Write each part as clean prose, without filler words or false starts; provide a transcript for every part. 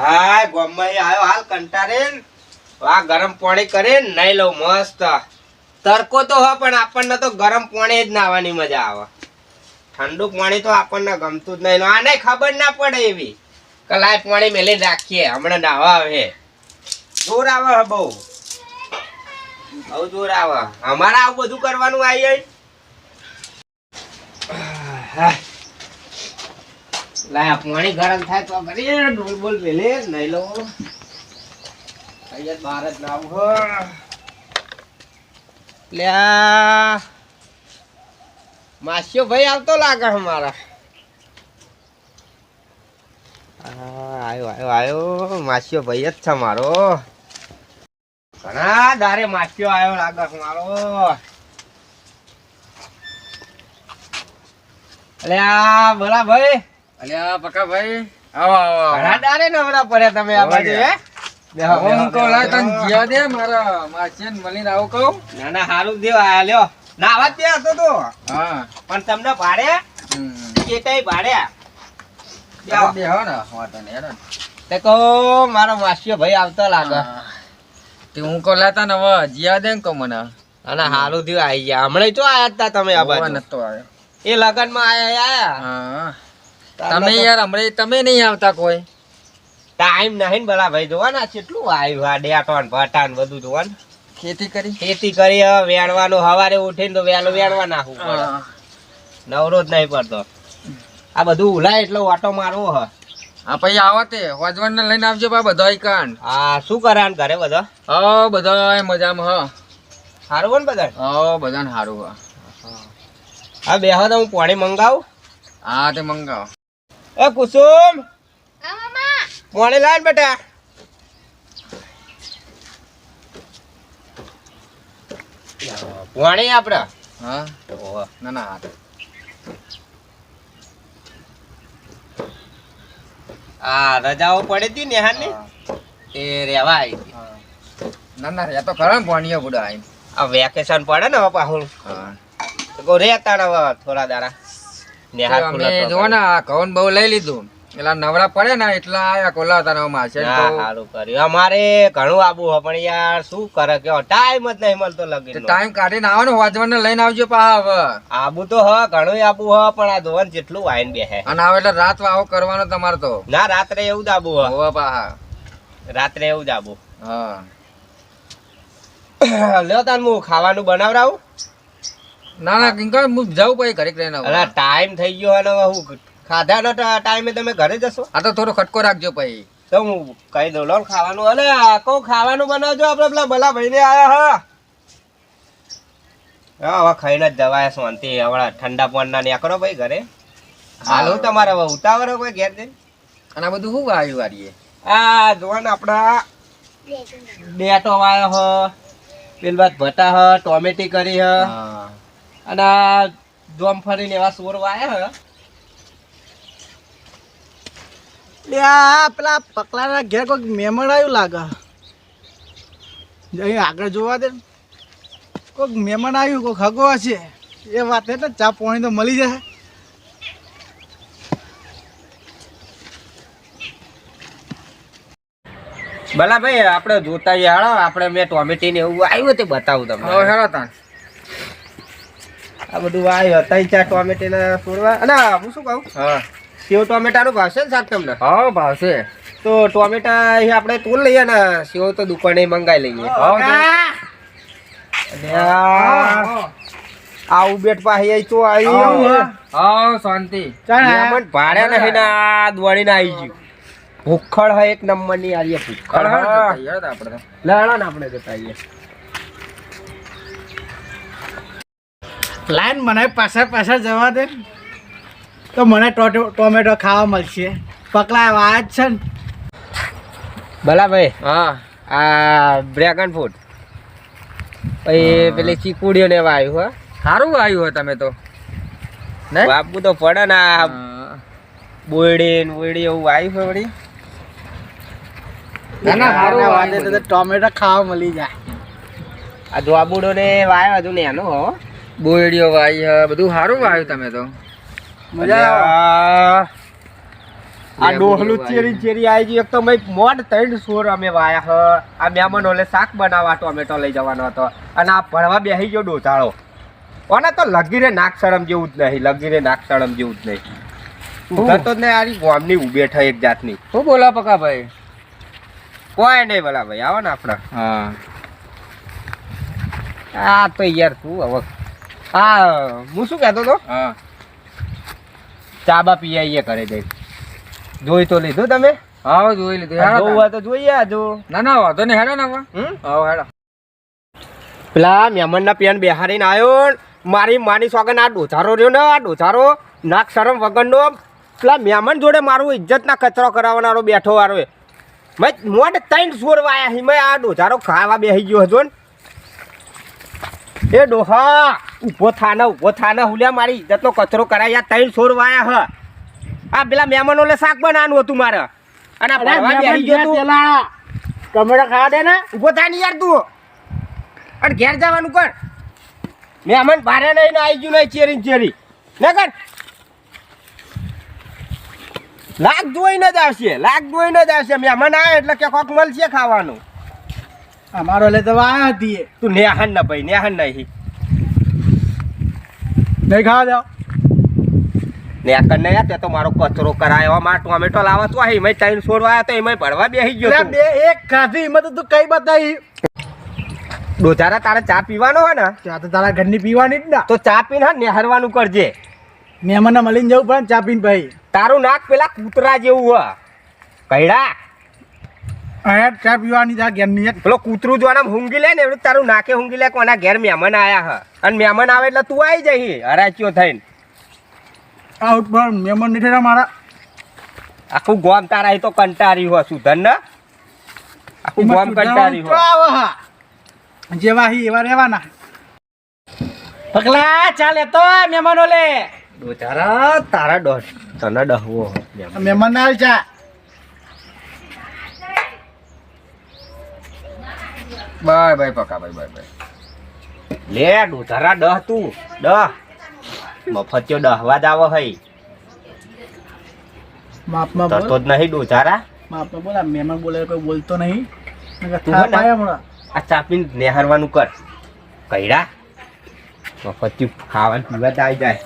હા ગોમમાં આવ્યો હાલ કંટારે આ ગરમ પાણી કરે નહીં લઉં મસ્ત તડકો તો હોય પણ આપણને તો ગરમ પાણી જ નાવાની મજા આવે ઠંડુ પાણી તો આપણને ગમતું જ નહીં આને ખબર ના પડે એવી કલાય પાણી મેલી રાખીએ હમણાં નાવા આવે જોર આવે બહુ જોર આવે અમારે આવું બધું કરવાનું આવી લાય પાણી ગરમ થાય તો કરીએ ડોલ બોલ મેલે નહીં લો અહીંયા બહાર જ નાવ લ્યા માસ્યો ભાઈ આવતો લાગે અમારા આયો માસ્યો ભાઈ જ છે મારો ઘણા દારે માસ્યો આવ્યો લાગે મારો અલ્યા બોલા ભાઈ અલ્યા પકા ભાઈ આવો આવો ઘણા દારે નવરા પડ્યા તમે આ બાજુ હે હું તો લા તન જીયા દે મારા માસીન મળીને આવો કહું ના ના હારું દેવ આ લ્યો નાવા જ હતો તો હા પણ તમને ભાડે કે કઈ ભાડે બે હો ને વાટો ને હેડો તે કહો મારો માસ્યો ભાઈ આવતો લાગે તે હું કો લાતા ને હવે જીયા દે કો મને અને હારું દેવ આવી ગયા હમણાં તો આયા હતા તમે આ બાજુ નતો આવ્યો એ લગન માં આયા હા તમે યાર હમણાં તમે નહીં આવતા કોઈ ટાઈમ નહીં ને ભલા ભાઈ જોવા ને કેટલું આવ્યું આ ડેટોન ભટાન બધું જોવા ને ખેતી કરી ખેતી કરી વેણવાનું સવારે ઉઠીને તો વહેલું વેણવા નાખવું પડે નવરો જ નહીં પડતો આ બધું ઉલાય એટલે ઓટો મારવો હ હા પછી આવો તે હોજવાન ને લઈને આવજો બા બધા કાન હા શું કરે ઘરે બધા હા બધા મજામાં હ સારું હોય ને બધા હા બધાને સારું હા બેહો તો હું પાણી મંગાવું હા તે મંગાવો એ કુસુમ પાણી લાય ને બેટા પાણી આપડે હા ના ના હા આ રજાઓ પડી હતી નેહાની તે રેવા આવી હતી ના ના રે તો ખરા પાણીઓ બુડા આઈ આ વેકેશન પડે ને હવે પાછું હા તો રેતા ને હવે થોડા દાડા નેહા અમે જો ને કવન બહુ લઈ લીધું એટલે નવરા પડે ને એટલા આયા કોલા તારા માસે તો સારું કર્યું અમારે ઘણું આબુ હે પણ યાર શું કરે કે ટાઈમ જ નહીં મળતો લગી ટાઈમ કાઢીને આવો ને વાજવાને લઈને આવજો પા હવે આબુ તો હ ઘણું આબુ હ પણ આ ધોવન જેટલું વાઈન બેહે અને આવે એટલે રાત વાવો કરવાનો તમારે તો ના રાત્રે એવું જ આબુ હ હોવા પા રાત્રે એવું જ આબુ હા લ્યો તાન હું ખાવાનું બનાવરાવું ના ના કિંકર હું જાઉં પછી ઘરે રહીને અરે ટાઈમ થઈ ગયો અને હું ખાધાનો ટાઈમે તમે ઘરે જશો આ તો થોડો ખટકો રાખજો પછી તો હું કહી દઉં લો ખાવાનું અલે કહું ખાવાનું બનાવજો આપડે પેલા ભલા ભાઈ ને આયા હા હવે ખાઈને જ જવાય શાંતિ હવે ઠંડા પાણીના નીકળો ભાઈ ઘરે હાલ હું તમારે હવે ઉતાવળ કોઈ ઘેર જઈને અને આ બધું શું આવ્યું વારીએ આ જોવાને આપડા બેટો વાયો હ પેલી વાત ભટા હ ટોમેટી કરી હ અને આ જોમફળીને એવા સોર વાયા હ પેલા પકલાના ઘેર કોઈક મહેમાન આવ્યું લાગે અહીં આગળ જોવા દે કોઈક મહેમાન આવ્યું કોઈક હગો હશે એ વાત એટલે ચા પાણી તો મળી જશે ભલા ભાઈ આપણે જોતા હાડો આપણે મેં ટોમેટી ને એવું આવ્યું તે બતાવું તમને હેડો તાન આ બધું આવ્યું ત્રણ ચાર ટોમેટી ને છોડવા અને હું શું કહું હા સેવ ટોમેટાનું ભાવશે ને શાક તમને હા ભાવશે તો ટોમેટા અહીં આપણે તોડ લઈએ ને સેવ તો દુકાને મંગાવી લઈએ આ ઉબેટ પાસે તો આવી હા શાંતિ ભાડે નહીં ને આ દોડીને આવી ગયું ભૂખડ હોય એક નંબર ની આવીએ ભૂખડ આપણે લાડા ને આપણે જતા આવીએ લાઈન મને પાછળ પાછળ જવા દે તો મને ટોમેટો ખાવા મળશે પકલા વાત છે ને ભલા ભાઈ હા આ ડ્રેગન ફ્રૂટ પછી પેલી ચીકુડીઓ ને એવા આવ્યું સારું આવ્યું તમે તો હે બાપુ તો પડે ને આ બોયડી ને બોયડી એવું આવ્યું હોય વળી ના ના સારું વાંધે તો ટોમેટો ખાવા મળી જાય આ દ્વાબુડો ને વાયો હજુ ને એનો હો બોયડીઓ વાઈ બધું સારું વાવ્યું તમે તો મજા આવે આ ડોહલું ચેરી ચેરી આવી ગયું. એક તો મેં મોડ 3 સોર અમે વાયા હ. આ મહેમાન ઓલે શાક બનાવવા ટોમેટો લઈ જવાનો હતો અને આ ભણવા બેસી ગયો ડોચાળો. કોને તો લગીરે નાક શરમ જેવું જ નહીં, લગીરે નાક શરમ જેવું જ નહીં. ઉધર તો જ નહીં, આરી ગોમની ઉભે થઈ એક જાતની. શું બોલા પકા ભાઈ? કોઈ નહીં બોલા ભાઈ, આવો ને આપણે. હા આ તો યાર તું હવે હા હું શું કહેતો હતો, હા ચાબા પી આવીએ ઘરે જઈ. જોઈ તો લીધું તમે? હા જોઈ લીધું. જોવું હેડો હોય તો જોઈએ આજો. ના ના વાંધો નહીં, હેડો ને હવે. હા હેડો. પેલા મહેમાનના પેન બેહારીને આવ્યો ને, મારી માની સોગન આ ડોચારો રહ્યો ને, આ ડોચારો નાક શરમ વગરનો પેલા મહેમાન જોડે મારું ઇજ્જતના કચરો કરાવનારો બેઠો વાળો. મેં મોટ 3 સોર વાયા હી. મેં આ ડોચારો ખાવા બેસી ગયો હતો ને. એ ડોહા ઊભો થાને હુલ્યા મારી ઇજ્જતનો કચરો કરાય. 3 સોર વાયા હ. આ પેલા મહેમાનો લે શાક બનાવવાનું હતું મારે અને આ ભરવા બેસી ગયો તું. ટમેટા ખાવા દે ને. ઊભો થા ને યાર તું અને ઘેર જવાનું કર. મહેમાન ભારે નહીં આવી ગયું નહીં ચેરી ચેરી ને કર. લાગ જોઈને જ આવશે, લાગ જોઈને જ આવશે. મહેમાન આવે એટલે કે કોક મળશે ખાવાનું. અમારો લે તો વાયા હતી તું નેહાન ના ભાઈ, નેહાન નહીં નહીં ખાવા જાવ. નેકર નહીં તે તો મારો કચરો કરાયો. મારા ટોમેટો લાવવા તો અહીં મેં 3 છોડવા તો એમાં ભરવા બેસી ગયો તું. બે એક ખાધી એમાં તો તું કઈ બતાવી. ડોચારા તારે ચા પીવાનો હોય ને ચા તો તારા ઘરની પીવાની જ ના. તો ચા પીને નેહરવાનું કરજે. મહેમાનને મળીને જવું પડે ને ચા પીને ભાઈ. તારું નાક પેલા કૂતરા જેવું હ કઈડા. અહીંયા ચા પીવાની જા ઘરની જ. પેલો કૂતરું જો આમ ઊંઘી લે ને એવું તારું નાકે ઊંઘી લે. કોના ઘેર મહેમાન આયા હ અને મહેમાન આવે એટલે તું આવી જઈ હરાચ્યો થઈને. આઉટ પર મહેમાન નહીં થયા મારા. આખું ગોમ તારા અહીં તો કંટારી હો સુધન ને. આખું ગોમ કંટારી હો. જેવા હી એવા રહેવાના. પગલા ચાલે તો મહેમાનો લે. ડોચારા તારા ડોઢ તને ડહવો મહેમાન ના હાલ ચા. બાય બાય પકા ભાઈ, બાય બાય. લે ડોચારા ડહ તું ડહ મફત્યો ડહવા જ આવો હઈ. માપમાં તો બોલ. જ નહીં ડોચારા. માપમાં બોલ. આ મહેમાન બોલે કોઈ બોલતો નહીં. તું હે ને? આ ચાપીને નેહરવાનું કર કઈડા. મફત્યું ખાવાનું પીવા જ આવી જાય.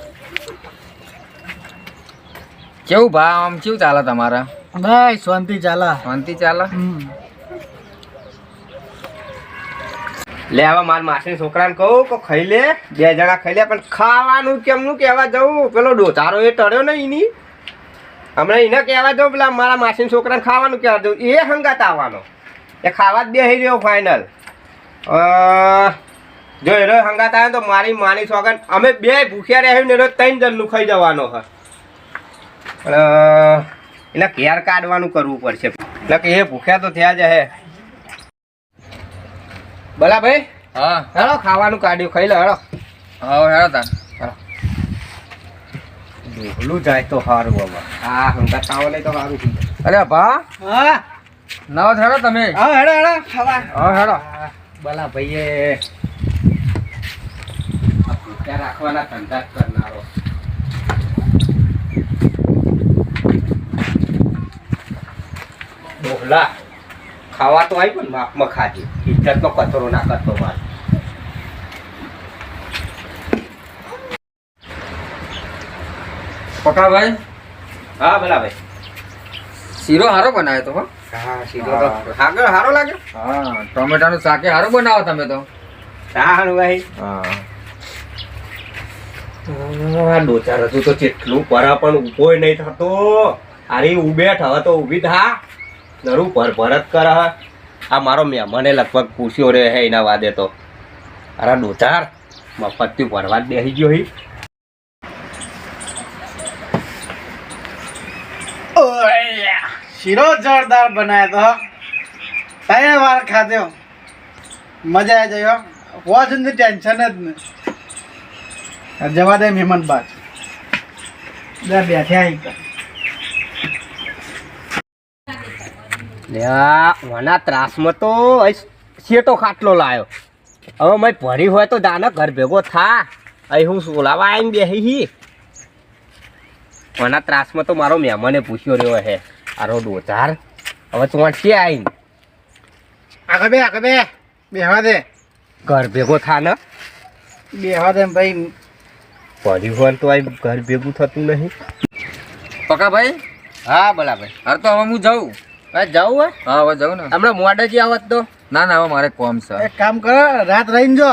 કેવું ભા આમ કેવું ચાલે તમારા? ભાઈ શાંતિ ચાલે. શાંતિ ચાલે? લે હવે મારા માસી છોકરાને કહું કે ખાઈ લે, 2 જણા ખાઈ લે. પણ ખાવાનું કેમનું કહેવા જવું? પેલો ડોચારો એ ટળ્યો ને એની હમણાં એને કહેવા જવું. પેલા મારા માસી છોકરાને ખાવાનું કહેવા જવું. એ હંગાત આવવાનો, એ ખાવા જ બેસી રહ્યો ફાઇનલ. જો એ હંગાત આવે તો મારી માની સોગન અમે 2 ભૂખ્યા રહ્યા ને 3 જણનું ખાઈ જવાનો હ. એને ઘેર કાઢવાનું કરવું પડશે એટલે કે એ ભૂખ્યા તો થયા જ હે. ભલા ભાઈ હા હેડો ખાવાનું કાઢ્યું ખાઈ લો હેડો. હા હેડો તાર. ઢોલું જાય તો સારું બાબા. હા હંગાત આવો નહીં તો સારું થઈ જાય. અરે ભા હા નવો હેડો તમે. હા હેડો હેડો ખાવા. હા હેડો. ભલા ભાઈએ આ ભૂખ્યા રાખવાના ધંધા જ કરનારો. ડોહલા ખાવા તો આવી પણ માપમાં ખાજે. ઇજ્જતનો કચરો ના કરતો માર. પકા ભાઈ હા ભલા ભાઈ. શીરો હારો બનાવ્યો તો હો. હા સીધો તો આગળ સારો લાગે. હા ટોમેટાનું શાકે હારો બનાવો તમે તો. સારું ભાઈ. હા ડોચાર હજુ તો જેટલું પરા પણ ઊભો નહીં થતો. આરી ઉભેઠ હવે તો ઊભી થા. નરું ભરત કર. આ મારો મહેમાને લગભગ પૂછ્યો રે હે એના વાદે તો. અરે ડોચાર મફત્યું ભરવા જ બેસી ગયો હી. શીરો જોરદાર બનાવ્યો તો 3 વાર ખાધો. મજા આવી જાય. વોચ ની ટેન્શન જ નહીં. જવા દે મહેમાન બાદ બેઠ્યા. ઓના ત્રાસમાં તો શેટો ખાટલો લાયો. હવે મેં ભરી હોય તો દાના ઘર ભેગો થા. અહીં હું સોલાવા આવીને બેસી હી. આના ત્રાસમાં તો મારો મહેમાને પૂછ્યો રહ્યો હે આરો ડોચાર હવે ચોંટશે આવીને આગળ બે બેહવા દે ઘર ભેગો થા ને બેહવા દે ભાઈ. પડ્યું હોય તો આ ઘર ભેગું થતું નહીં. પકા ભાઈ હા બોલા ભાઈ. હાર તો હવે હું જાઉં. હવે જવું હોય હા હવે જાઉં ને. હમણાં મોડે જ આવત તો ના ના હવે મારે કોમ છે. એક કામ કરો, રાત રહીને જો.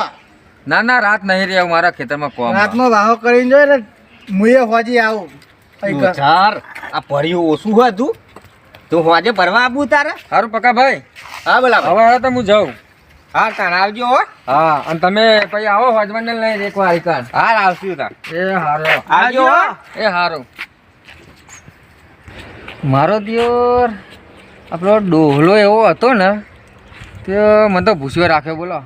ના ના રાત નહીં રહે મારા ખેતરમાં કોમ છે. રાતમાં વાહો કરીને જો એટલે મુએ હોજી આવું. અહીં ઘર. ચાર આ પડ્યું ઓછું હતું તું હોજે ભરવા આવું તારે. સારું પકા ભાઈ હા બોલા ભાઈ. હવે તો હું જાઉં. હા તાર આવજો હો. હા અને તમે પછી આવો હજબન્ડને લઈને એક વાર કાન. હા આવશું તાર. એ હારો આવજો હો. એ હારું. મારો દિયોર આપણો ડોહલો એવો હતો ને તે મને તો ભૂસ્યો રાખ્યો બોલો.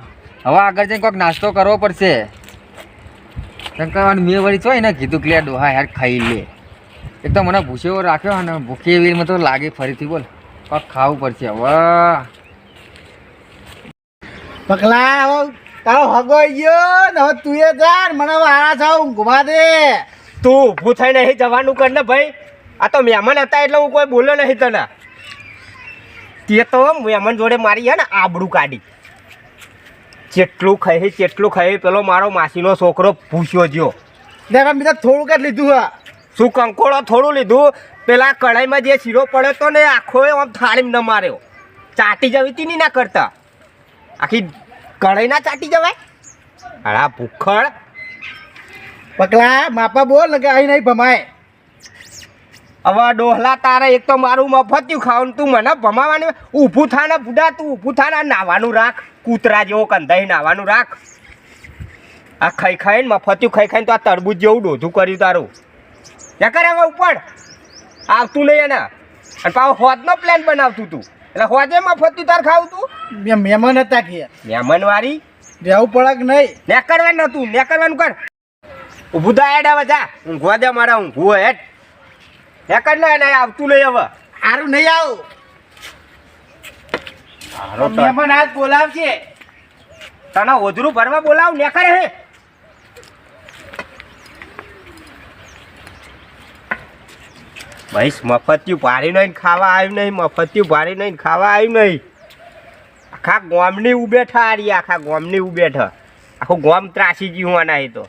હવે આગળ જઈને કોઈક નાસ્તો કરવો પડશે. મેં વળી છો ને કીધું કે લે ડોહા યાર ખાઈ લે. એક તો મને ભૂસ્યો રાખ્યો અને ભૂખી એવી મને તો લાગે ફરીથી બોલ કોઈક ખાવું પડશે હવે. પકલા હવે તારો હગો ગયો ને હવે તું એ જા ને મને હવે આરા થાવ ઘુમા દે. તું ઊભું થઈને અહીં જવાનું કર ને ભાઈ. આ તો મહેમાન હતા એટલે હું કોઈ બોલ્યો નહીં તને. તે તો મહેમાન જોડે મારી હે ને આબડું કાઢી. જેટલું ખાઈ પેલો મારો માસીનો છોકરો ભૂસ્યો જ્યો. દેખા બીજા થોડુંક જ લીધું હા. શું કંકોળો થોડું લીધું પેલા કઢાઈમાં જે શીરો પડ્યો તો ને આખો આમ થાળીમાં ન માર્યો. ચાટી જવી તી ના કરતા આખી કઢાઈ ના ચાટી જવાય. અરે ભૂખડ. પકલા માપા બોલ ને કે અહીં નહીં ભમાય. હવે ડોહલા તારે એક તો મારું મફત્યું ખાવાનું તું મને ભમાવાની ઊભું થા ને બુડા તું ઊભું થા ને નાવાનું રાખ. કૂતરા જેવો કંધાઈ નાવાનું રાખ. આ ખાઈને મફત્યું ખાઈને તો આ તરબૂચ જેવું ડોધું કર્યું તારું. ત્યાં કરે હવે ઉપર આવતું નહીં એને અને પાછો હોજનો પ્લાન બનાવતું તું એટલે હોજે મફત્યું તાર ખાવું તું. બે મહેમાન હતા કે મહેમાન વાળી રહેવું પડે કે નહીં. ને કરવાનું નતું ને કરવાનું કર. ઊભું થા હેડ હવે જા ઊંઘવા દે મારા ઊંઘવું હેડ. ને કર લે ને આવતું નહીં હવે. સારું નહીં આવું. હારો તો મહેમાન આજ બોલાવશે. તને ઓજરું ભરવા બોલાવ ને કરે હે. ભાઈ મફત્યું ભારી નહીં ખાવા આવ્યું નહીં. મફત્યું ભારી નહીં ખાવા આવ્યું નહીં. આખા ગોમની ઉભેઠા આખા ગોમની ઉભેઠા આખું ગોમ ત્રાસી ગયું આના એ તો.